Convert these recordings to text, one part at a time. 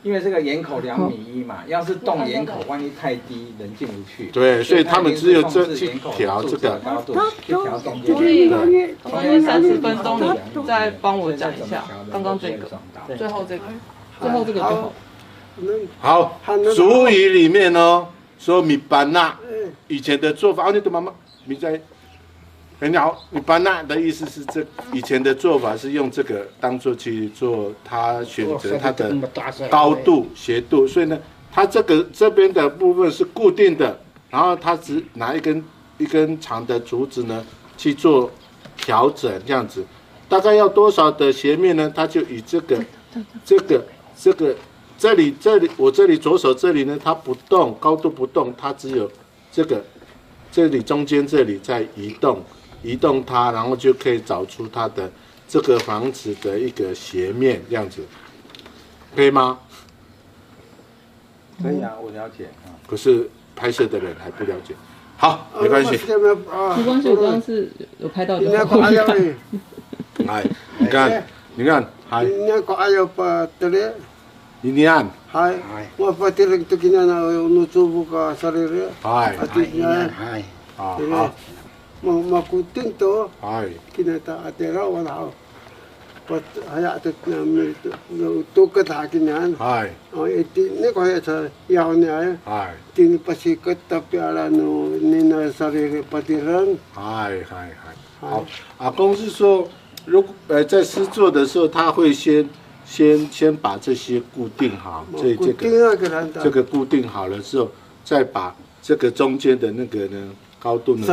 因为这个檐口2.1米嘛，要是动檐口，万一太低，人进不去。对，所以他们只有这去调这个高度，去调中间。所以30分钟你再帮我讲一下，刚刚这个，最后这个就好。好，俗语里面哦说米班纳，以前的做法，你的妈妈你在。很好，米班纳的意思是以前的做法是用这个当做去做，他选择它的高度、斜度，所以呢，它这边的部分是固定的，然后它只拿一根长的竹子呢去做调整，这样子，大概要多少的斜面呢？它就以这个，这里我这里左手这里呢，它不动，高度不动，它只有这里中间这里在移动它，然后就可以找出它的这个房子的一个斜面，这样子，可以吗？可以啊，我了解。可是拍摄的人还不了解。好，没关系。没关系，我刚刚是有拍到就好。哎，你看，嗨。Inian. Hai. Wa patiring to kinana unusubu ka sarili. Hai. Hai. Makuting to. Hai. Kinata atera wala. Pat hayat na mir to ka ta kinan. Hai. Iti ne ko ya sa yaw ni ay. Hai. Tin pasikat tapiala no nina sarili patiran. Hai. 好，阿公是说，在施作的时候，他会先把这些固定好，这个固定好了之后，再把这个中间的那个呢高度呢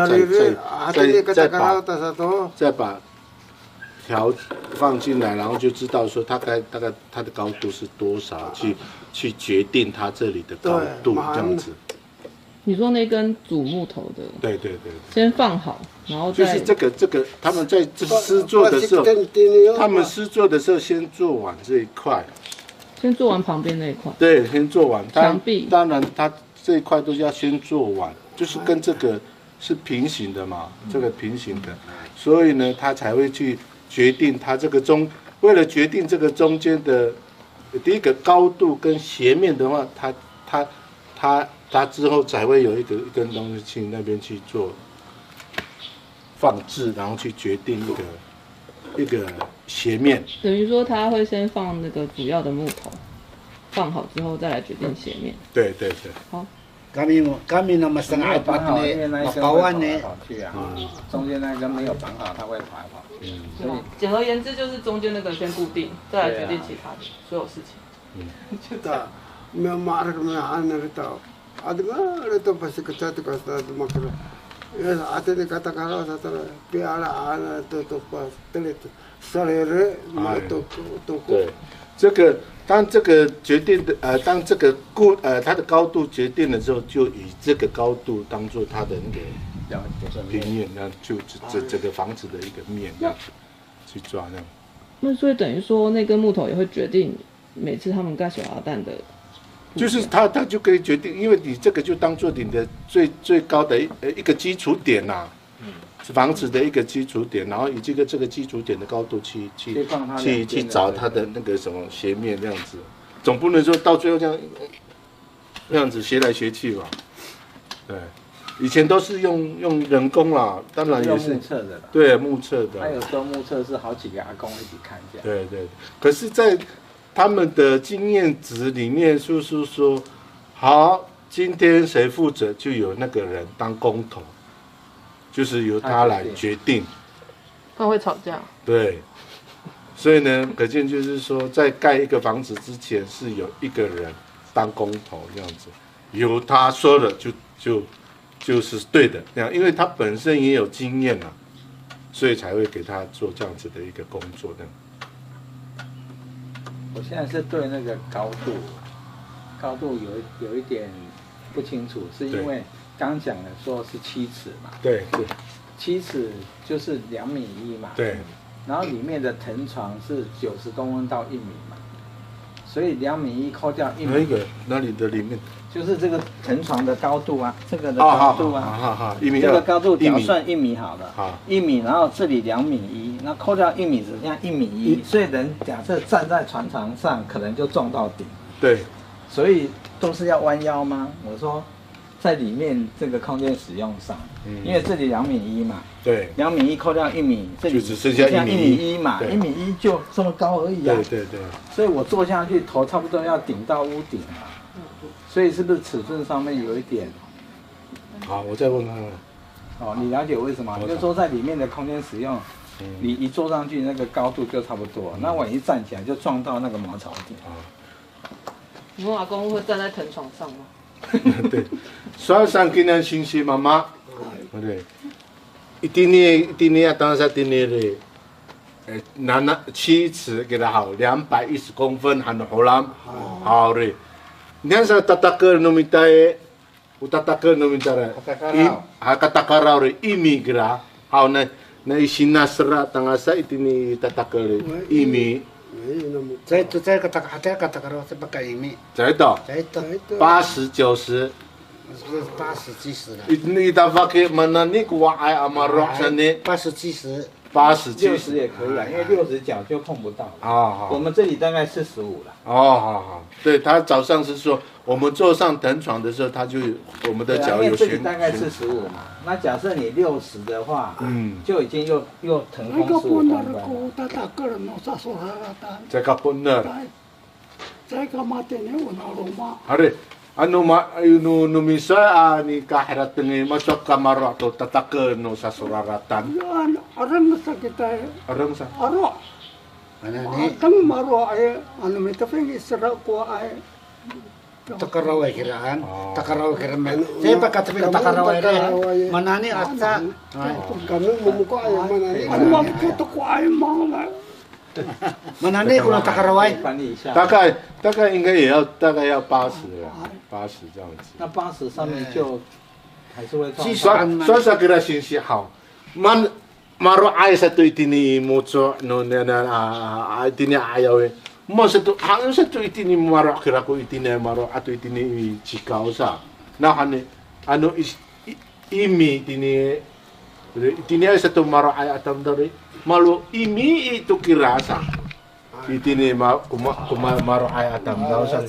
再把条放进来，然后就知道说大概它的高度是多少，去决定它这里的高度这样子。你说那根主木头的，对，先放好，然后再就是这个他们在施作的时候，先做完这一块，先做完旁边那一块，对，先做完墙壁，当然它这一块都要先做完，就是跟这个是平行的嘛，这个平行的，所以呢，他才会去决定它这个为了决定这个中间的第一个高度跟斜面的话，它之后才会有一根东西去那边去做放置，然后去决定一个斜面。等于说他会先放那个主要的木头，放好之后再来决定斜面。对。好。kami na masang apat na makawan na。中间那根没有绑好，它会跑来跑去。所以简而言之，就是中间那个先固定，再来决定其他的所有事情。没有马上没有喊那个到。Adma itu pasti kecat kasta tu makna. Ya, ate ni kata kalau satu piala ana tu pas telit sarere tu。对，当这个决定的当这个它的高度决定了之后，就以这个高度当做它的那个平面，那就这个房子的一个面这样去抓那样。那所以等于说那根木头也会决定每次他们盖手摇蛋的。就是它就可以决定，因为你这个就当做你的最高的一个基础点呐，房子的一个基础点，然后以这个基础点的高度去找它的那个什么斜面这样子，总不能说到最后这样子斜来斜去吧？对，以前都是用人工啦，当然也是目测的啦。对，目测的。还有时候目测是好几个阿公一起看这样。对，可是，在他们的经验值里面，就是说，好，今天谁负责，就由那个人当工头，就是由他来决定。他会吵架。对，所以呢，可见就是说，在盖一个房子之前，是有一个人当工头这样子，由他说了就是对的这样，因为他本身也有经验啊，所以才会给他做这样子的一个工作这样。我现在是对那个高度有一点不清楚，是因为刚讲的说是7尺嘛，对，7尺就是2.1米嘛，对，然后里面的藤床是90公分到1米嘛，所以2.1米扣掉1米。哪一个？哪里的里面？就是这个藤床的高度啊，这个的高度啊，好，1.2米。这个高度假如算1米好了，好，1米，然后这里2.1米，那扣掉1米只剩下1.1米，所以人假设站在船床上，可能就撞到顶。对。所以都是要弯腰吗？我说，在里面这个空间使用上，因为这里2.1米嘛，对，2.1米扣掉1米，这里就只剩下1.1米嘛，1.1米就这么高而已啊。对。所以我坐下去，头差不多要顶到屋顶嘛。所以是不是尺寸上面有一点？好，我再问看看。哦，你了解为什么？就是说在里面的空间使用，你一坐上去那个高度就差不多，那我一站起来就撞到那个茅草顶。你们阿公会站在藤床上吗？对，所以上今天星期妈妈，对，一定要当时定的，7尺给它好，210公分，含荷兰，好嘞。你看sa tatakar no mitae, utatakar no mitara, katakaraw re imi gra, hao na isinasra tangasa itini tatakar imi. Saya kata-kata saya pakai ini. Saya tahu. 80, 90. 80, 90 lah. Ini dah pakai mana ni kuat amarok sana. 80, 90. 80、60也可以啊，因为60脚就碰不到了。好，我们这里大概45了。好，对他早上是说，我们坐上藤床的时候，他就我们的脚有这里大概45嘛。那假设你60的话，就已经又腾空15公分。在个本那。在个马店里我拿了嘛。Ano numisa ni kahirat ni masuk kamar atau tatake no sa suraratan. Yan, arang sa kita. Arang sa. Aro. Mana ni? Tang maro ay ano may tafing isra ko ay. Takaraw kiraan. Takaraw kiraan. Saya pakai tapi takaraw ay. Mana ni asa? Kami mumuko ay mana ni. Ano makikita ko ay mga. Mana ni kung takarawai？ 大概应该也要大概要80这样子。那80上面就还是会撞。所以saya kira sih hao. Maro ay satu itini mucho no na itini ayaw. Mo satu itini maro kira ko itini maro atau itini chikao sa. Na ano imi itini ay satu maro ay atam dari. Malu imi itu kirasa. Itini maro ay atam daw sa.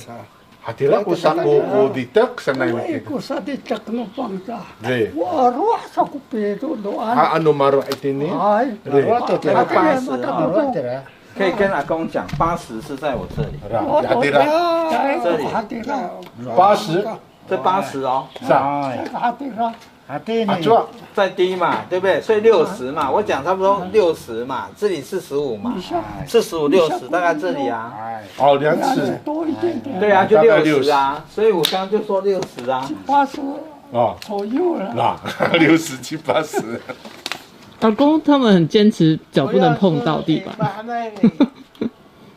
Hatira ko sa ko ditak sa naimik. Ko sa ditak no pangta. Re. Waro sa ko pero doan. Ano maro itini? Ay. Re. 可以跟阿公讲，80是在我这里。Hatira. 这里。 80. 这80哦。是啊。 Hatira. Hati ni. 再低嘛，对不对？所以60嘛，我讲差不多60嘛，这里45嘛，45、60，大概这里啊。哦，2尺。多一点点。对啊，就60啊，所以我刚刚就说60啊。80哦，左右了。那67、80。老公他们很坚持脚不能碰到地板。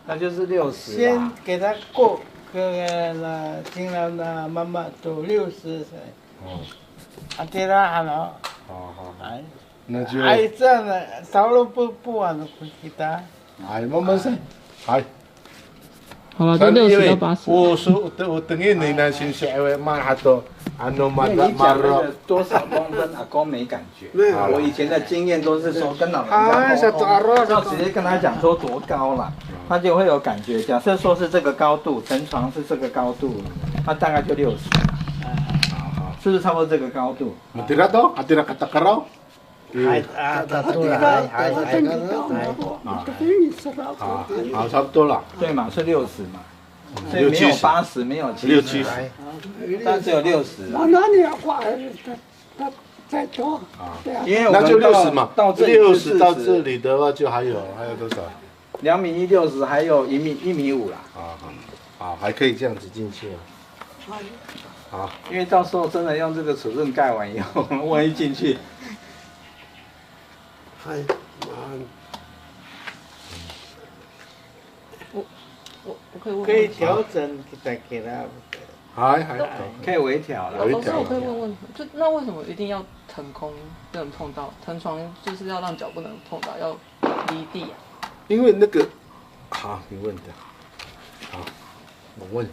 那就是60先啦。给他过了，进了那妈妈都60岁。啊，对了，好了。好，哎，那就。哎，这样的道路不完了，不给他。哎，慢慢噻，哎。好了，就60到80。我说我等于你那先写为嘛哈多，ano 因为你讲那个多少公分，阿公没感觉。我以前的经验都是说跟老人家沟通，要直接跟他讲说多高了，他就会有感觉。假设说是这个高度，层床是这个高度，那大概就60。是不是差不多这个高度？ Matira to? Atira katakaraw?啊，好，差不多了。对嘛，是60嘛，所以没有80，没有70，但只有60。那你要挂他再多。因为那就60嘛，到这里60到这里的话就还有多少？2.1米60，还有1.5米啦。好，还可以这样子进去啊。好，因为到时候真的用这个尺寸盖完以后，万一进去，我可以问。可以调整给他。还可以微调了。老师，我可以问问题，就那为什么一定要腾空不能碰到？腾床就是要让脚不能碰到，要离地啊。因为那个，好，你问的，好，我问。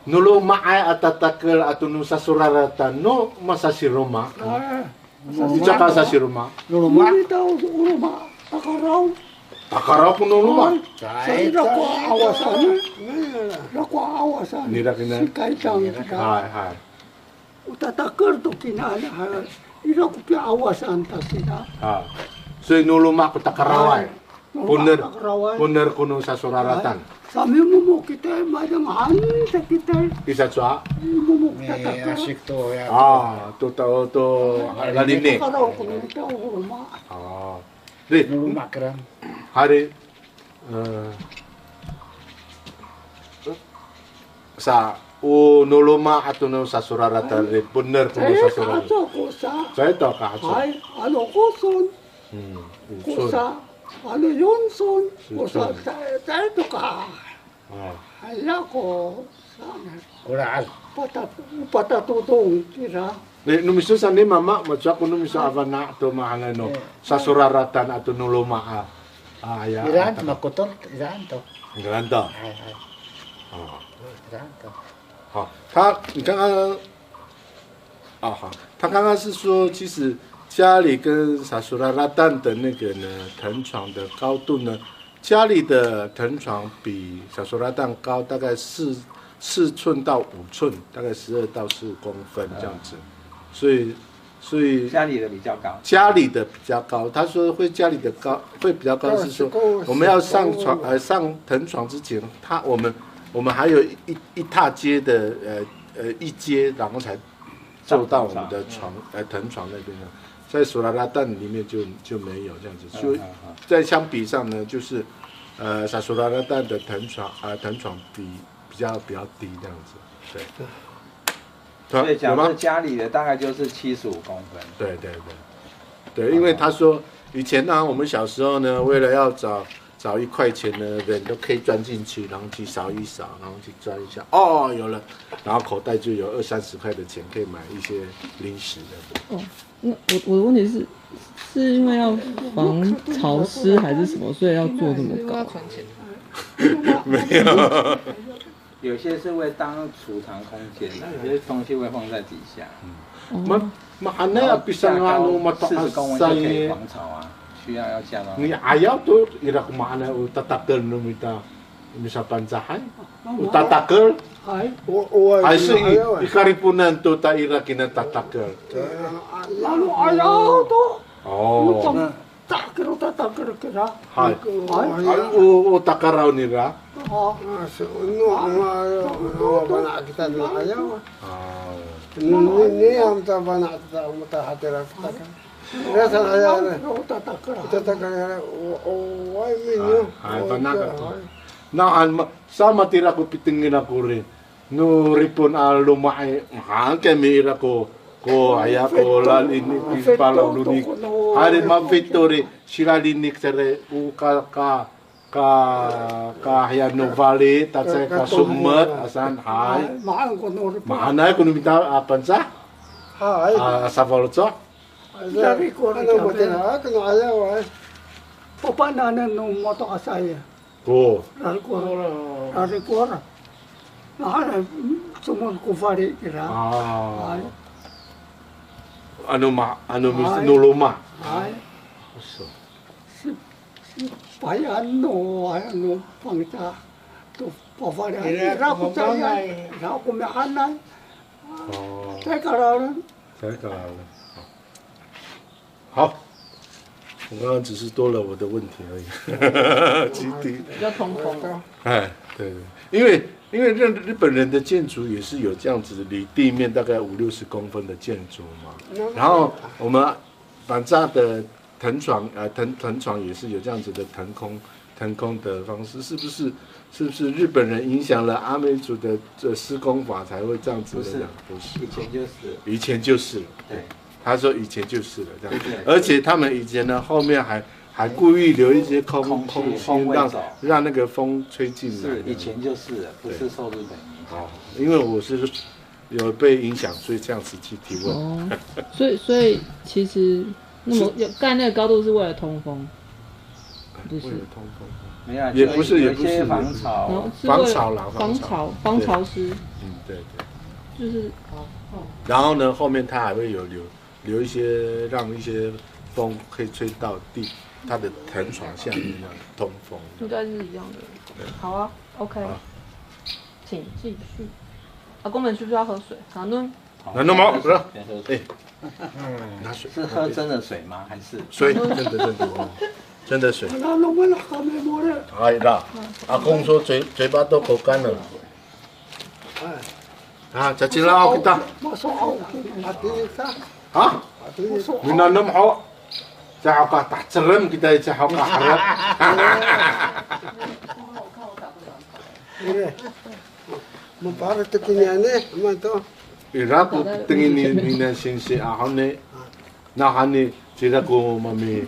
Nulu ma'ay atatakel atau nu sasuraratan no masasiruma. Itsaka sasiruma. Nulu ma. Tahu nulu ma. Takaraw pun nulu ma. Saya rako awasan. Rako awasan. Nira kina. Kaitang. Hai. Utatakel tu kina. Ira ko pia awasan ta kina. So nulu ma ko takaraway. Puner kuno sasuraratan. Kami mau kita macam hantar kita. Isa cua. Mau kita asik tu ya. Tu tahu tu lalini. Kalau kita rumah. Deh. Rumah keren. Hari sa nuluma atau nu sasurarata bener kuno sasurarata. Saya tahu kaca. Ano koson. Kosa. Ano Johnson. Kosa saya tu kah. Ayah ko sana. Kurang. Patatutong kira. Numiso sa ni mama, macam aku numiso avana atau mahala no sasuraratan atau nuluma ayah. Iran makotor, Iran tu. Iran tu. Iran tu. 好，你刚刚，他刚刚是说，其实家里跟萨苏拉拉蛋的那个呢，藤床的高度呢，家里的藤床比萨苏拉蛋高大概4寸到5寸，大概12到15公分这样子，所以家里的比较高。家里的比较高，他说会家里的高会比较高，是说我们要上床上藤床之前，我们还有一踏阶的一阶，然后才坐到我们的床藤床那边呢。在索拉拉蛋里面就没有这样子，所以在相比上呢，就是萨索拉拉蛋的藤床比较低这样子，对。所以假设家里的大概就是75公分。对，因为他说以前呢，我们小时候呢，为了要找1块钱呢，人都可以钻进去，然后去扫一扫，然后去钻一下，哦，有了，然后口袋就有20-30块的钱，可以买一些零食的。那我的问题是因为要防潮湿还是什么，所以要做这么高？存钱？没有。有些是会当储藏空间的，有些东西会放在底下。Mana bisa nganu mata 40公分就可以防潮啊，需要架到。你ayaw tu ira kumana utatakel no misa pancahan utatakel ay si ikaripunan tu ta ira kinatatakel. Lalu ayaw tu. Oh. Taker kira. Hai. Takaraw nira. Bana kita na ayaw. Ni am ta bana ta mata hatera kita. Rasa ayaw. Tatakar. Why minyo? Hai bana ka. Naan sama tira ko pitingin ako rin. No ripon lumai. Kami ira ko ayah ko lalini pispala lunik hari mavitore sila linik sere ka haya novale tatse ka sumet asan hai mana ko minta apa sah savolco dari ko ano botina kano ayaw papananan no moto kasaya dari ko na sumon ko fari kira anu nuluma. Ay. Si ano pangita to pavara. Rapo tayo. Rapo mehanay. Saya karalan. 好，我刚刚只是多了我的问题而已。基地比较通风。哎，对，因为日本人的建筑也是有这样子离地面大概50-60公分的建筑嘛，然后我们板扎的藤床藤床也是有这样子的腾空的方式，是不是日本人影响了阿美族的施工法才会这样子的？不是，以前就是，对，他说以前就是了这样，而且他们以前呢后面还故意留一些空心，让那个风吹进来。是以前就是了，不是受日本影响。哦，因为我是有被影响，所以这样子去提问。哦，所以其实那么盖那个高度是为了通风，为了通风。没有，也不是有一些防潮，防潮湿。对。就是然后呢，后面它还会有留一些，让一些风可以吹到它的藤床下面，让通风。应该是一样的。好啊 ，OK， 请继续。阿公们需不需要喝水？拿弄毛，哎，拿水。是喝真的水吗？还是水？真的水。哎啦，阿公说嘴巴都口干了。啊，吃起来好kita。啊？minum好，这好个打cerem kita这好个harap。Mempara tu kini ane, mantu. Ira ko tingin ni na sinsi ahone. Na hani sila ko mi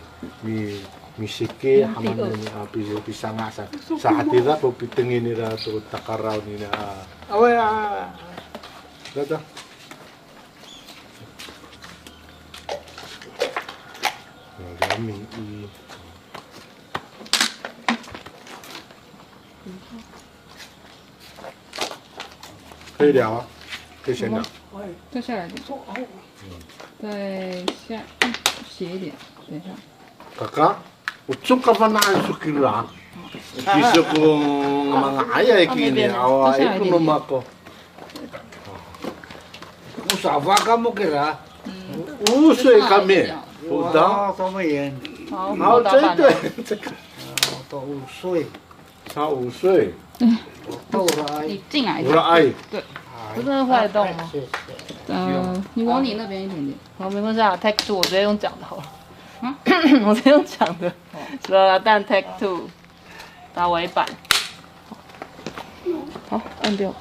sike hamane ni bisa ngasa. Sa hatira ko pitingin nila to takaraw ni na. Away Dada. Dami i. 可以聊啊，可以先聊。再下来一点，再斜一点，等一下。Kakak, ucok ka pa na sukira. Kiso ko mga ayay kini, awa ito naman ako. Usawa ka mo kira? Usoy kami. Uda. 这么严？好，这个。到5岁。差5岁。你进来我的爱。对，不是坏动吗？你往你那边一点点。好，没关系啊 ，Take two， 我直接用讲的好了。我直接用讲的。但 Take two，打尾板。好，按掉。